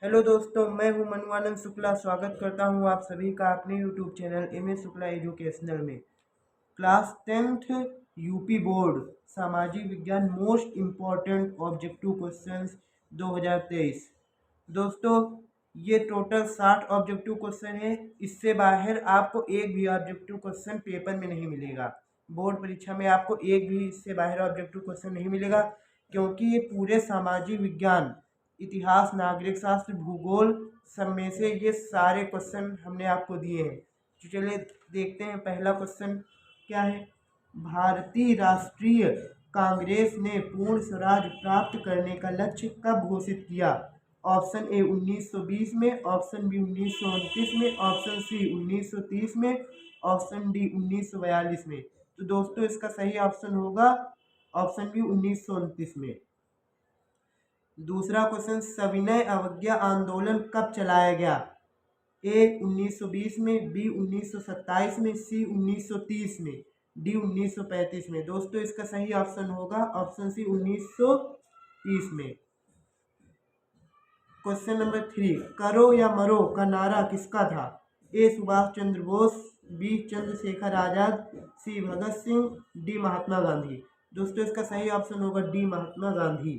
Hello दोस्तों, मैं हूं मनुआनंद शुक्ला। स्वागत करता हूं आप सभी का अपने YouTube channel M A Shukla educational में। क्लास 10th यूपी बोर्ड सामाजिक विज्ञान मोस्ट इम्पॉर्टेंट ऑब्जेक्टिव क्वेश्चंस 2023। दोस्तों, ये टोटल 60 ऑब्जेक्टिव क्वेश्चन है। इससे बाहर आपको एक भी ऑब्जेक्टिव क्वेश्चन पेपर में नहीं मिलेगा। बोर्ड परीक्षा में आपको एक भी इससे बाहर ऑब्जेक्टिव क्वेश्चन नहीं मिलेगा, क्योंकि ये पूरे सामाजिक विज्ञान, इतिहास, नागरिक शास्त्र, भूगोल सब में से ये सारे क्वेश्चन हमने आपको दिए हैं। तो चलिए देखते हैं पहला क्वेश्चन क्या है। भारतीय राष्ट्रीय कांग्रेस ने पूर्ण स्वराज प्राप्त करने का लक्ष्य कब घोषित किया? ऑप्शन ए 1920 में, ऑप्शन बी 1929 में, ऑप्शन सी 1930 में, ऑप्शन डी 1942 में। तो दोस्तों, इसका सही ऑप्शन होगा ऑप्शन बी 1929 में। दूसरा क्वेश्चन, सविनय अवज्ञा आंदोलन कब चलाया गया? ए 1920 में, बी 1927 में, सी 1930 में, डी 1935 में। दोस्तों, इसका सही ऑप्शन होगा ऑप्शन सी 1930 में। क्वेश्चन नंबर 3, करो या मरो का नारा किसका था? ए सुभाष चंद्र बोस, बी चंद्रशेखर आजाद, सी भगत सिंह, डी महात्मा गांधी। दोस्तों, इसका सही ऑप्शन होगा डी महात्मा गांधी।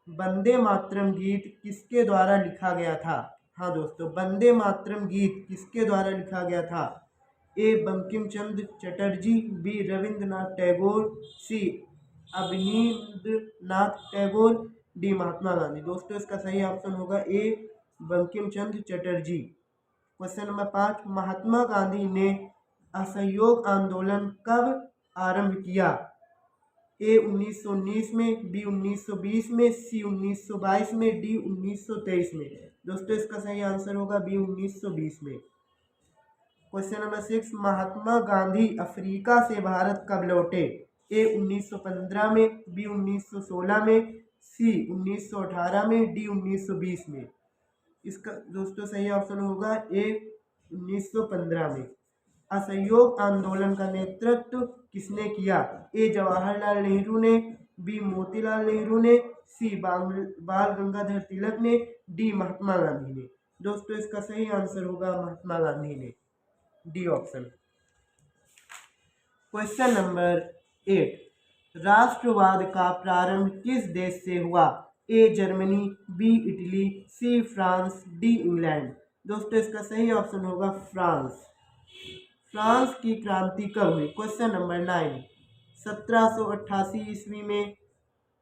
वंदे मातरम गीत किसके द्वारा लिखा गया था? हाँ दोस्तों, वंदे मातरम गीत किसके द्वारा लिखा गया था? ए बंकिम चंद्र चटर्जी, बी रविंद्रनाथ टैगोर, सी अवनींद्रनाथ टैगोर, डी महात्मा गांधी। दोस्तों, इसका सही ऑप्शन होगा ए बंकिम चंद्र चटर्जी। क्वेश्चन नंबर 5, महात्मा गांधी ने असहयोग आंदोलन कब आरंभ किया? ए 1919 में, बी 1920 में, सी 1922 में, डी 1923 में। दोस्तों, इसका सही आंसर होगा बी 1920 में। Question number 6, Mahatma Gandhi Africa से भारत कब लौटे? ए 1915 में, बी 1916 में, सी 1918 में, डी 1920 में। इसका दोस्तों सही ऑप्शन होगा ए 1915 में। असहयोग आंदोलन का नेतृत्व किसने किया? ए जवाहरलाल नेहरू ने, बी मोतीलाल नेहरू ने, सी बाल गंगाधर तिलक ने, डी महात्मा गांधी ने। दोस्तों, इसका सही आंसर होगा महात्मा गांधी ने, डी ऑप्शन। क्वेश्चन नंबर 8, राष्ट्रवाद का प्रारंभ किस देश से हुआ? A Germany, B Italy, C France, D England. दोस्तों, इसका सही ऑप्शन होगा फ्रांस। फ्रांस की क्रांति कब हुई? क्वेश्चन नंबर 9, 1788 ईस्वी में,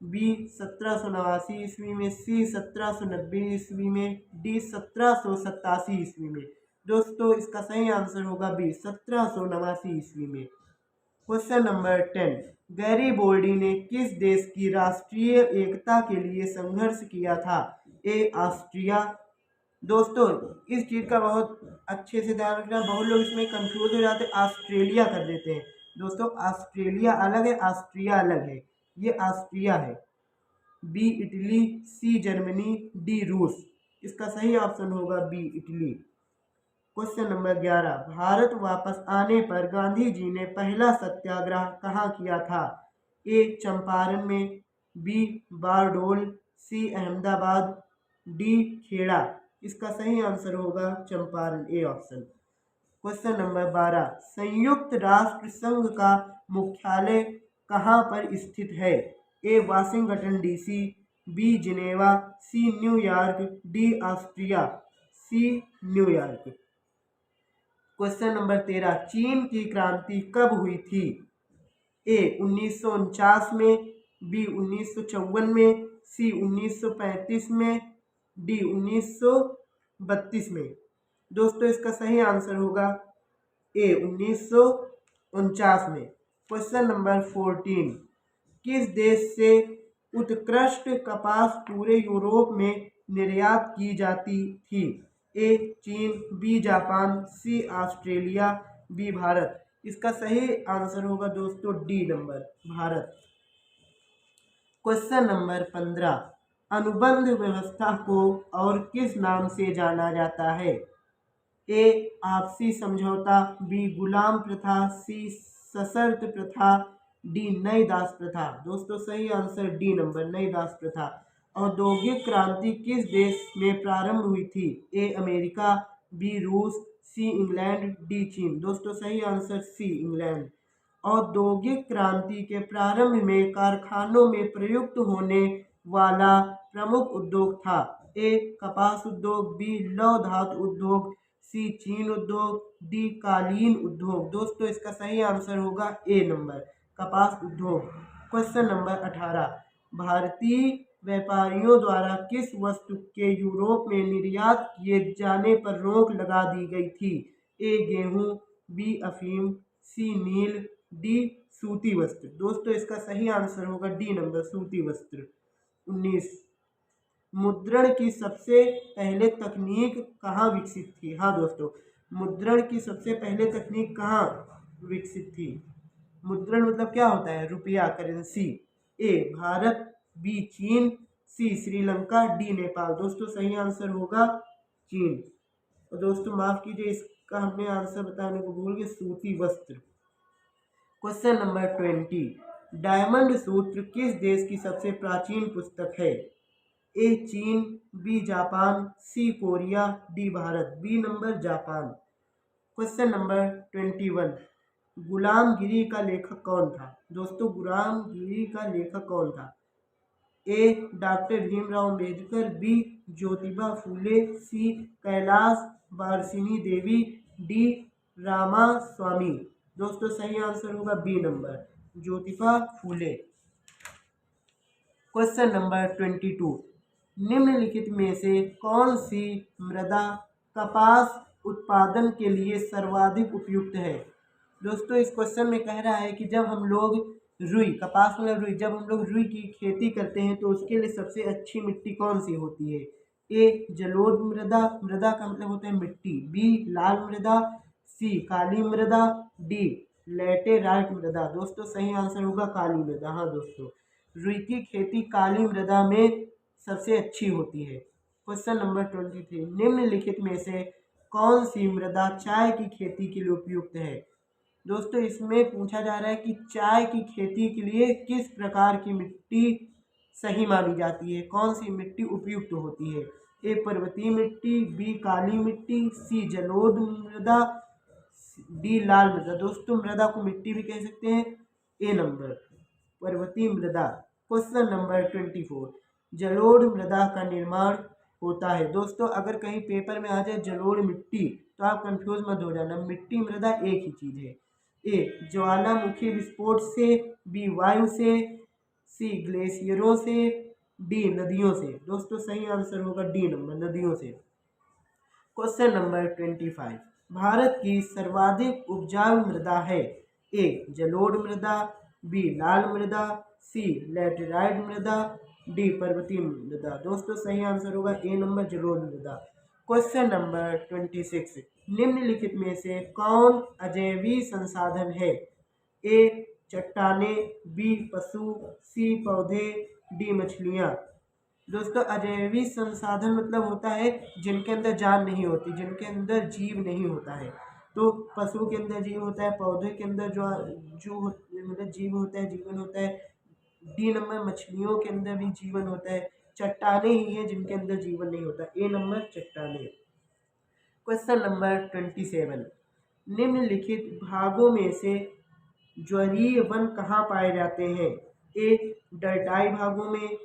बी 1789 ईस्वी में, सी 1790 ईस्वी में, डी 1787 ईस्वी में। दोस्तों, इसका सही आंसर होगा बी 1789 ईस्वी में। क्वेश्चन नंबर 10, गैरीबोल्डी ने किस देश की राष्ट्रीय एकता के लिए संघर्ष किया था? ए ऑस्ट्रिया। दोस्तों, इस चीज़ का बहुत अच्छे से ध्यान रखना, बहुत लोग इसमें कंफ्यूज हो जाते हैं, ऑस्ट्रेलिया कर देते हैं। दोस्तों, ऑस्ट्रेलिया अलग है, ऑस्ट्रिया अलग है। ये ऑस्ट्रिया है। B Italy, C Germany, D रूस। इसका सही ऑप्शन होगा B Italy. Question number 11, Bharat वापस आने पर गांधी जी ने पहला सत्याग्रह कहाँ किया था? ए चंपारण में, बी बारडोल, सी अहमदाबाद, डी खेड़ा। इसका सही आंसर होगा Champaran, A option. Question number 12, संयुक्त राष्ट्र संघ का मुख्यालय कहाँ पर स्थित है? A Washington DC, B Geneva, C New York, D Austria, C New York. Question number 13, चीन की क्रांति कब हुई थी? ए 1949 में, बी 1954 में, सी 1935 में, डी 1932 में। दोस्तों, इसका सही आंसर होगा ए 1949 में। क्वेश्चन नंबर 14, किस देश से उत्कृष्ट कपास पूरे यूरोप में निर्यात की जाती थी? ए चीन, बी जापान, सी ऑस्ट्रेलिया, बी भारत। इसका सही आंसर होगा दोस्तों D number, Bharat. Question number 15, अनुबंध व्यवस्था को और किस नाम से जाना जाता है? ए आपसी समझौता, बी गुलाम प्रथा, सी सशर्त प्रथा, डी नई दास प्रथा। दोस्तों, सही आंसर डी नंबर, नई दास प्रथा। औद्योगिक क्रांति किस देश में प्रारंभ हुई थी? ए अमेरिका, बी रूस, सी इंग्लैंड, डी चीन। दोस्तों सही आंसर सी इंग्लैंड। औद्योगिक क्रांति के प्रारंभ में कारखानों में प्रयुक्त होने वाला प्रमुख उद्योग था। ए कपास उद्योग, बी लौह धातु उद्योग, सी चीन उद्योग, डी कालीन उद्योग। दोस्तों इसका सही आंसर होगा ए नंबर कपास उद्योग। क्वेश्चन नंबर 18, भारतीय व्यापारियों द्वारा किस वस्तु के यूरोप में निर्यात किए जाने पर रोक लगा दी गई थी? ए गेहूं, बी अफीम, सी नील, डी सूती वस्त्र। दोस्तों इसका सही आंसर होगा डी नंबर सूती वस्त्र। 19, मुद्रण की सबसे पहले तकनीक कहाँ विकसित थी? हाँ दोस्तों, मुद्रण की सबसे पहले तकनीक कहाँ विकसित थी? मुद्रण मतलब क्या होता है? रुपया, करेंसी। ए भारत, बी चीन, सी श्रीलंका, डी नेपाल। दोस्तों सही आंसर होगा चीन। और दोस्तों माफ कीजिए, इसका हमने आंसर बताने को भूल गए, सूती वस्त्र। क्वेश्चन नंबर 20, डायमंड सूत्र किस देश की सबसे प्राचीन पुस्तक है? ए चीन, B Japan, C Korea, D Bharat. B number Japan. Question number 21, Gulamgiri का लेखक कौन था? दोस्तों गुलामगिरी का लेखक कौन था? ए डॉक्टर भीमराव अम्बेडकर, बी ज्योतिबा फूले, सी कैलाश वारसिनी देवी, डी रामास्वामी। दोस्तों सही आंसर होगा B number Jyotiba Phule. Question number 22, निम्नलिखित में से कौन सी मृदा कपास उत्पादन के लिए सर्वाधिक उपयुक्त है? दोस्तों इस क्वेश्चन में कह रहा है कि जब हम लोग रुई, कपास मतलब रुई, जब हम लोग रुई की खेती करते हैं तो उसके लिए सबसे अच्छी मिट्टी कौन सी होती है? ए जलोढ़ मृदा, मृदा का मतलब होता है मिट्टी, बी लाल मृदा, सी काली मृदा, डी लैटेराइट मृदा। दोस्तों सही आंसर होगा काली मृदा। हाँ दोस्तों, रुई की खेती काली मृदा में सबसे अच्छी होती है। क्वेश्चन नंबर 23, निम्नलिखित में से कौन सी मृदा चाय की खेती के लिए उपयुक्त है? दोस्तों इसमें पूछा जा रहा है कि चाय की खेती के लिए किस प्रकार की मिट्टी सही मानी जाती है, कौन सी मिट्टी उपयुक्त होती है? ए पर्वतीय मिट्टी, बी काली मिट्टी, सी जलोढ़ मृदा, डी लाल मृदा। दोस्तों मृदा को मिट्टी भी कह सकते हैं। ए नंबर पर्वतीय मृदा। क्वेश्चन नंबर 24, जलोढ़ मृदा का निर्माण होता है। दोस्तों अगर कहीं पेपर में आ जाए जलोढ़ मिट्टी तो आप कंफ्यूज मत हो जाना, मिट्टी मृदा एक ही चीज है। ए ज्वालामुखी विस्फोट से, बी वायु से, सी ग्लेशियरों से, डी नदियों से। दोस्तों सही आंसर होगा डी नंबर नदियों से। क्वेश्चन नंबर 25, भारत की सर्वाधिक उपजाऊ मृदा है? ए जलोढ़ मृदा, बी लाल मृदा, सी लैटेराइट मृदा, डी पर्वतीय मृदा। दोस्तों सही आंसर होगा ए नंबर जलोढ़ मृदा। क्वेश्चन नंबर 26, निम्नलिखित में से कौन अजैविक संसाधन है? ए चट्टाने, बी पशु, सी पौधे, डी मछलियाँ। दोस्तों अजैविक संसाधन मतलब होता है जिनके अंदर जान नहीं होती, जिनके अंदर जीव नहीं होता है। तो पशु के अंदर जीव होता है, पौधे के अंदर जो मतलब जीव होता है, जीवन होता है। डी नंबर मछलियों के अंदर भी जीवन होता है। चट्टाने ही हैं जिनके अंदर जीवन नहीं होता। ए नंबर चट्टाने। क्वेश्चन नंबर 27, निम्नलिखित भागों में से ज्वरीय वन कहाँ पाए जाते हैं? ए डर्टाई भागों में,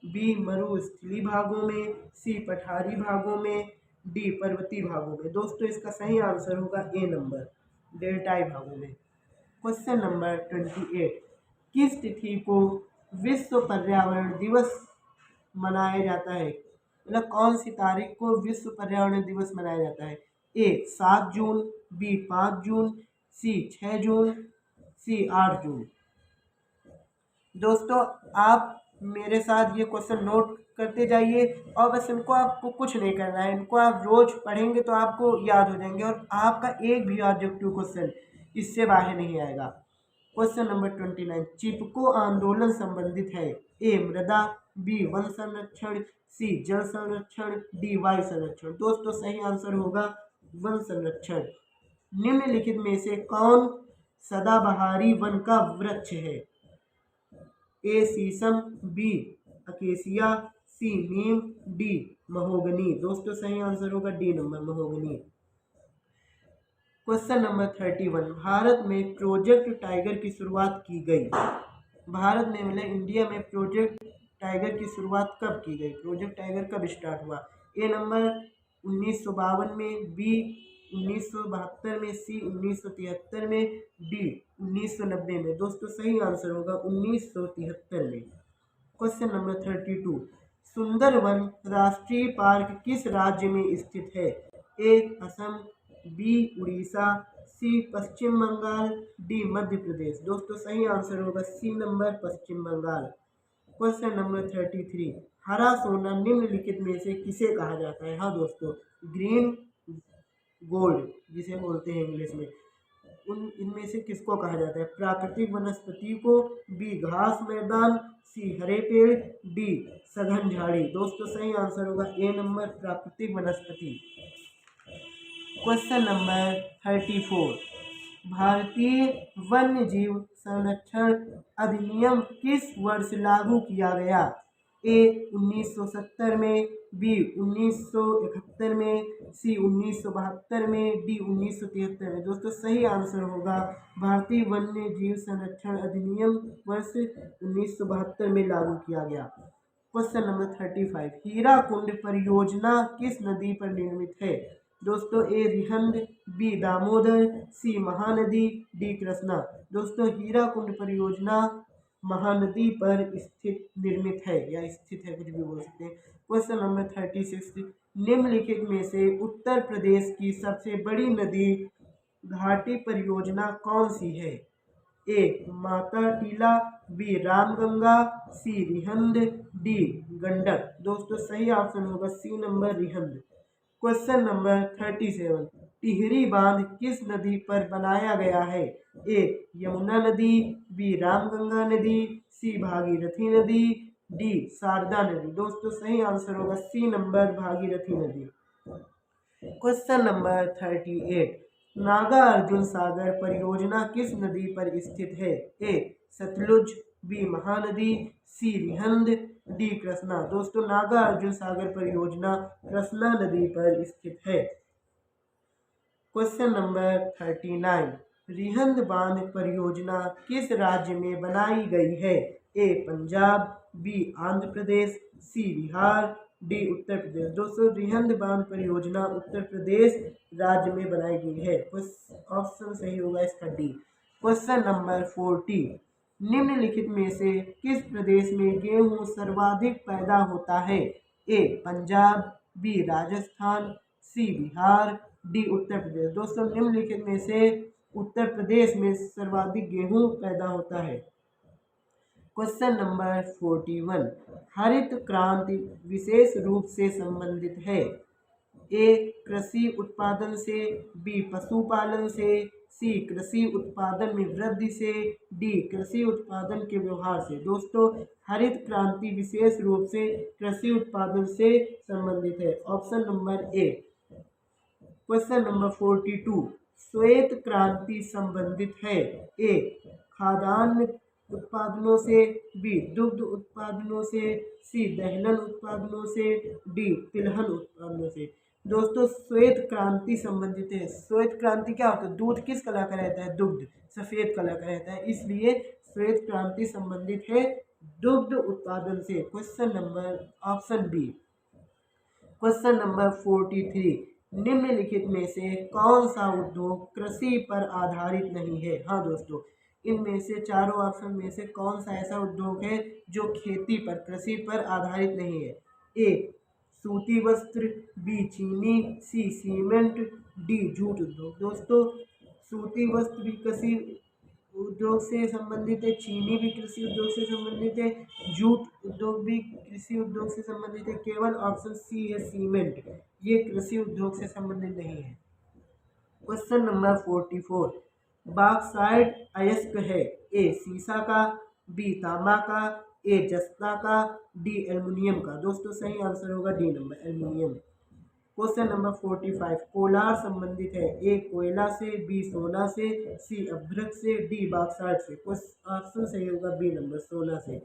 बी मरुस्थलीय भागों में, सी पठारी भागों में, डी पर्वतीय भागों में। दोस्तों इसका सही आंसर होगा ए नंबर डेल्टाई भागों में। क्वेश्चन नंबर 28, किस तिथि को विश्व पर्यावरण दिवस मनाया जाता है? मतलब कौन सी तारीख को विश्व पर्यावरण दिवस मनाया जाता है? ए 7 जून, बी 5 जून, सी 6 जून, सी 8 जून। दोस्तों आप मेरे साथ ये क्वेश्चन नोट करते जाइए और बस इनको आपको कुछ नहीं करना है, इनको आप रोज पढ़ेंगे तो आपको याद हो जाएंगे और आपका एक भी ऑब्जेक्टिव क्वेश्चन इससे बाहर नहीं आएगा। क्वेश्चन नंबर 29, चिपको आंदोलन संबंधित है? ए मृदा, बी वन संरक्षण, सी जल संरक्षण, डी वायु संरक्षण। दोस्तों सही आंसर होगा वन संरक्षण। निम्नलिखित में से कौन सदाबहारी वन का वृक्ष है? ए शीशम, बी अकेसिया, सी नीम, डी महोगनी। दोस्तों सही आंसर होगा D number mahogany. Question number 31, Bharat में प्रोजेक्ट टाइगर की शुरुआत की गई। भारत में मतलब इंडिया में प्रोजेक्ट टाइगर की शुरुआत कब की गई? प्रोजेक्ट टाइगर कब स्टार्ट हुआ? ए नंबर 1952 में, बी 1972 में, सी 1973 में, डी 1990 में। दोस्तों सही आंसर होगा 1973 में। क्वेश्चन नंबर 32, सुंदरवन राष्ट्रीय पार्क किस राज्य में स्थित है? ए असम, बी उड़ीसा, सी पश्चिम बंगाल, डी मध्य प्रदेश। दोस्तों सही आंसर होगा सी नंबर पश्चिम बंगाल। क्वेश्चन नंबर 33, हरा सोना निम्नलिखित में से किसे कहा जाता है? हाँ दोस्तों, ग्रीन गोल्ड जिसे बोलते हैं इंग्लिश में, इनमें से किसको कहा जाता है? प्राकृतिक वनस्पति को, बी घास मैदान, सी हरे पेड़, डी सघन झाड़ी। दोस्तों सही आंसर होगा ए नंबर प्राकृतिक वनस्पति। क्वेश्चन नंबर 34, भारतीय वन्य जीव संरक्षण अधिनियम किस वर्ष लागू किया गया? ए 1970 में, बी 1971 में, सी 1972 में, डी 1973 में। दोस्तों सही आंसर होगा भारतीय वन्य जीव संरक्षण अधिनियम वर्ष 1972 में लागू किया गया। क्वेश्चन नंबर 35, हीराकुंड परियोजना किस नदी पर निर्मित है? दोस्तों ए रिहंद, बी दामोदर, सी महानदी, डी कृष्णा। दोस्तों हीराकुंड परियोजना महानदी पर स्थित निर्मित है या स्थित है, कुछ भी बोल सकते हैं। क्वेश्चन नंबर 36, निम्नलिखित में से उत्तर प्रदेश की सबसे बड़ी नदी घाटी परियोजना कौन सी है? A Mata Tila, B Ramganga, C Rihand, D Gandak. दोस्तों सही ऑप्शन होगा C number Rihand. Question number 37, Tehri बांध किस नदी पर बनाया गया है? ए यमुना नदी, बी रामगंगा नदी, सी भागीरथी नदी, डी शारदा नदी। दोस्तों सही आंसर होगा सी नंबर भागीरथी नदी। क्वेश्चन नंबर 38, नागार्जुन सागर परियोजना किस नदी पर स्थित है? ए सतलुज, बी महानदी, सी रिहंद, डी कृष्णा। दोस्तों नागार्जुन सागर परियोजना कृष्णा नदी पर स्थित है। क्वेश्चन नंबर 39, रिहंद बांध परियोजना किस राज्य में बनाई गई है? ए पंजाब, बी आंध्र प्रदेश, सी बिहार, डी उत्तर प्रदेश। दोस्तों रिहंद बांध परियोजना उत्तर प्रदेश राज्य में बनाई गई है। ऑप्शन सही होगा इसका डी। क्वेश्चन नंबर 40, निम्नलिखित में से किस प्रदेश में गेहूं सर्वाधिक पैदा होता है? ए पंजाब, बी राजस्थान, सी बिहार, डी उत्तर प्रदेश। दोस्तों निम्नलिखित में से उत्तर प्रदेश में सर्वाधिक गेहूं पैदा होता है। क्वेश्चन नंबर 41, हरित क्रांति विशेष रूप से संबंधित है? ए कृषि उत्पादन से, बी पशुपालन से, सी कृषि उत्पादन में वृद्धि से, डी कृषि उत्पादन के व्यवहार से। दोस्तों हरित क्रांति विशेष रूप से कृषि उत्पादन से संबंधित है। Option number A. Question number 42, श्वेत क्रांति संबंधित है? ए खाद्यान्न उत्पादनों से, बी दुग्ध उत्पादनों से, सी दलहन उत्पादनों से, डी तिलहन उत्पादनों से। दोस्तों श्वेत क्रांति संबंधित है। श्वेत क्रांति क्या होता है? दूध किस कलर का रहता है? दुग्ध सफेद कलर का रहता है, इसलिए श्वेत क्रांति संबंधित है दुग्ध उत्पादन से। Question number option B. Question number 43, निम्नलिखित में से कौन सा उद्योग कृषि पर आधारित नहीं है? हाँ दोस्तों इनमें से चारों ऑप्शन में से कौन सा ऐसा उद्योग है जो खेती पर कृषि पर आधारित नहीं है? ए सूती वस्त्र, बी चीनी, सी सीमेंट, डी जूट उद्योग। दोस्तों सूती वस्त्र भी कृषि उद्योग से संबंधित है, चीनी भी कृषि उद्योग से संबंधित है, जूट उद्योग भी कृषि उद्योग से संबंधित है। केवल ऑप्शन सी है सीमेंट, ये कृषि उद्योग से संबंधित नहीं है। क्वेश्चन नंबर 44, बॉक्साइट अयस्क है? ए सीसा का, बी तांबा का, ए जस्ता का, डी एल्युमिनियम का। दोस्तों सही आंसर होगा D number aluminium. Question number 45, Kolar संबंधित है? ए कोयला से, बी सोना से, सी अभ्रक से, डी बॉक्साइट से। ऑप्शन सही होगा बी नंबर सोना से।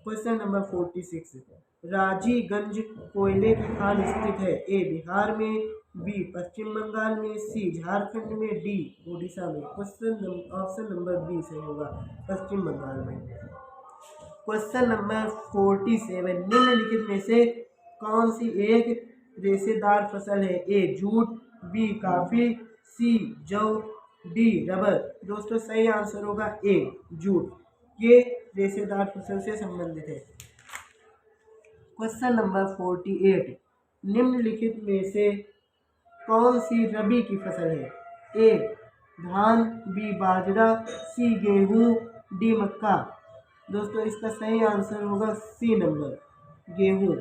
क्वेश्चन नंबर 46, राजीगंज कोयले की खान स्थित है? ए बिहार में, बी पश्चिम बंगाल में, सी झारखंड में, डी उड़ीसा में। ऑप्शन नंबर बी सही होगा, पश्चिम बंगाल में। क्वेश्चन नंबर 47, निम्नलिखित में से कौन सी एक रेशेदार फसल है? ए जूट, बी कॉफी, सी जौ, डी रबर। दोस्तों सही आंसर होगा ए जूट, ये रेशेदार फसल से संबंधित है। क्वेश्चन नंबर 48, निम्नलिखित में से कौन सी रबी की फसल है? ए धान, बी बाजरा, सी गेहूं, डी मक्का। दोस्तों इसका सही आंसर होगा सी नंबर गेहूं।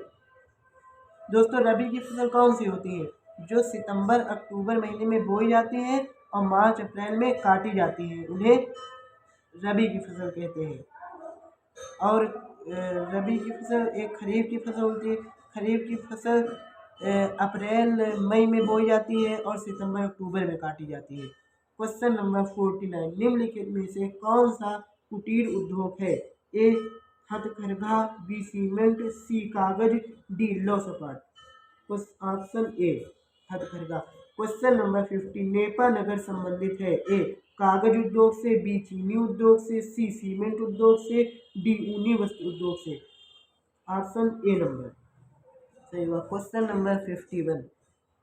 दोस्तों रबी की फसल कौन सी होती है? जो सितंबर अक्टूबर महीने में बोई जाती है और मार्च अप्रैल में काटी जाती है, उन्हें रबी की फसल कहते हैं। और रबी की फसल एक खरीफ की फसल होती है। खरीफ की फसल अप्रैल मई में बोई जाती है और सितंबर अक्टूबर में काटी जाती है। क्वेश्चन नंबर 49, निम्नलिखित में से कौन सा कुटीर उद्योग है? ए हथकरघा, बी सीमेंट, सी कागज, डी लौह इस्पात। ऑप्शन ए हथकरघा। क्वेश्चन नंबर 50, नेपा नगर संबंधित है? ए कागज उद्योग से, बी चीनी उद्योग से, सी सीमेंट उद्योग से, डी ऊनी वस्त्र उद्योग से। ऑप्शन ए नंबर सही हुआ। क्वेश्चन नंबर 51,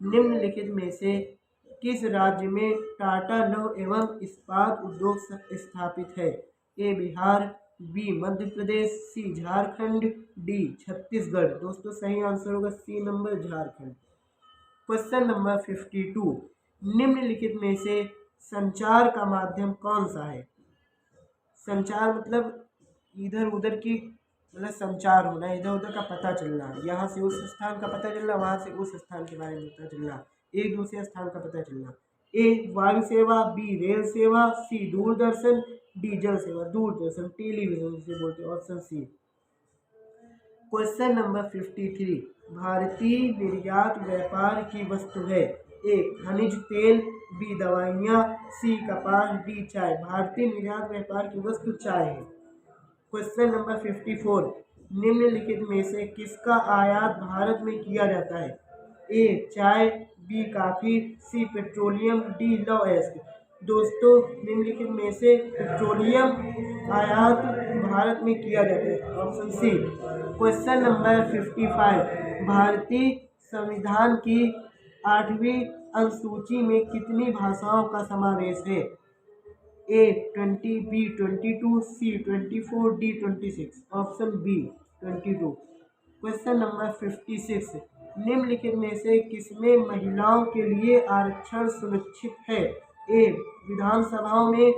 निम्नलिखित में से किस राज्य में टाटा लौह एवं इस्पात उद्योग स्थापित है? A Bihar, B Madhya Pradesh, C Jharkhand, D Chhattisgarh. दोस्तों सही आंसर होगा C number Jharkhand. Question number 52, निम्नलिखित में से संचार का माध्यम कौन सा है? संचार मतलब इधर उधर की मतलब संचार होना, इधर उधर का पता चलना, यहाँ से उस स्थान का पता चलना, वहाँ से उस स्थान के बारे में पता चलना, एक दूसरे स्थान का पता चलना। ए वायु सेवा, बी रेल सेवा, सी दूरदर्शन, डी जल सेवा। दूरदर्शन टेलीविजन जिसे बोलते हैं, ऑप्शन सी। क्वेश्चन नंबर 53, भारतीय निर्यात व्यापार की वस्तु है? ए खनिज तेल, बी दवाइयाँ, सी कपास, डी चाय। भारतीय निर्यात व्यापार की वस्तु चाय है। क्वेश्चन नंबर 54, निम्नलिखित में से किसका आयात भारत में किया जाता है? ए चाय, बी कॉफी, सी पेट्रोलियम, डी लौह अयस्क। दोस्तों निम्नलिखित में से पेट्रोलियम आयात भारत में किया जाता है, ऑप्शन सी। क्वेश्चन नंबर 55, भारतीय संविधान की 8वीं अनुसूची में कितनी भाषाओं का समावेश है? A 20, B 22, C 24, D 26। Option B 22। Question number 56, निम्नलिखित में से किसमें महिलाओं के लिए आरक्षण सुनिश्चित है? ए विधानसभाओं में,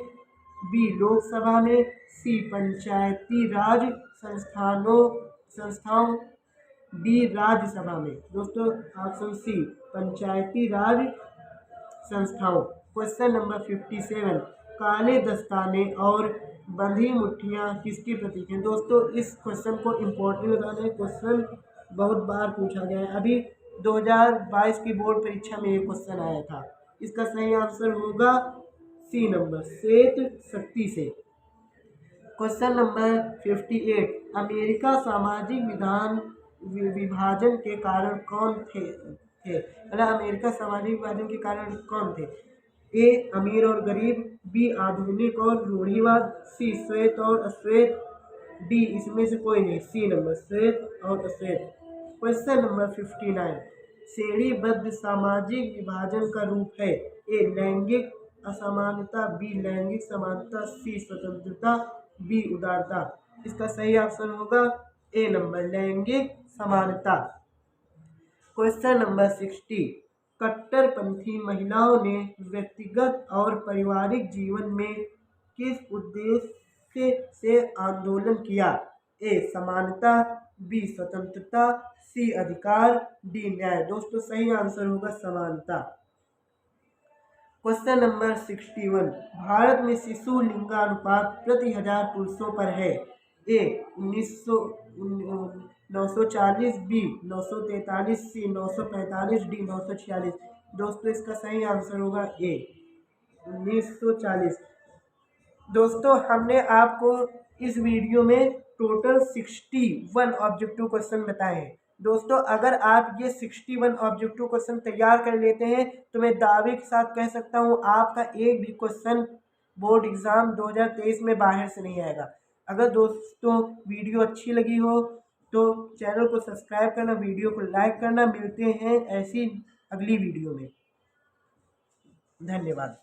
बी लोकसभा में, सी पंचायती राज संस्थाओं, डी राज्यसभा में। दोस्तों ऑप्शन सी पंचायती राज संस्थाओं। क्वेश्चन नंबर 57, काले दस्ताने और बंधी मुट्ठियाँ किसकी प्रतीक हैं? दोस्तों इस क्वेश्चन को इम्पोर्टेंट लगाना है, क्वेश्चन बहुत बार पूछा गया है। अभी 2022 की बोर्ड परीक्षा में ये क्वेश्चन आया था। इसका सही आंसर होगा सी नंबर श्वेत शक्ति से। क्वेश्चन नंबर 58, अमेरिका सामाजिक विभाजन के कारण कौन थे? मतलब अमेरिका सामाजिक विभाजन के कारण कौन थे? ए अमीर और गरीब, बी आधुनिक और रूढ़िवाद, सी श्वेत और अश्वेत, डी इसमें से कोई नहीं, सी नंबर श्वेत और अश्वेत। क्वेश्चन नंबर 59, श्रेणीबद्ध सामाजिक विभाजन का रूप है? ए लैंगिक असमानता, बी लैंगिक समानता, सी स्वतंत्रता, बी उदारता। इसका सही ऑप्शन होगा ए नंबर लैंगिक समानता। क्वेश्चन नंबर 60, कट्टरपंथी महिलाओं ने व्यक्तिगत और पारिवारिक जीवन में किस उद्देश्य से आंदोलन किया? ए समानता, बी स्वतंत्रता, सी अधिकार, डी न्याय। दोस्तों सही आंसर होगा समानता। क्वेश्चन नंबर 61, भारत में शिशु लिंगानुपात प्रति 1000 पुरुषों पर है? ए 940, बी 943, सी 945, डी 946। दोस्तों इसका सही आंसर होगा ए 1940। दोस्तों हमने आपको इस वीडियो में टोटल 61 ऑब्जेक्टिव क्वेश्चन बताए हैं। दोस्तों अगर आप ये 61 ऑब्जेक्टिव क्वेश्चन तैयार कर लेते हैं तो मैं दावे के साथ कह सकता हूँ आपका एक भी क्वेश्चन बोर्ड एग्जाम 2023 में बाहर से नहीं आएगा। अगर दोस्तों वीडियो अच्छी लगी हो तो चैनल को सब्सक्राइब करना, वीडियो को लाइक करना। मिलते हैं ऐसी अगली वीडियो में। धन्यवाद।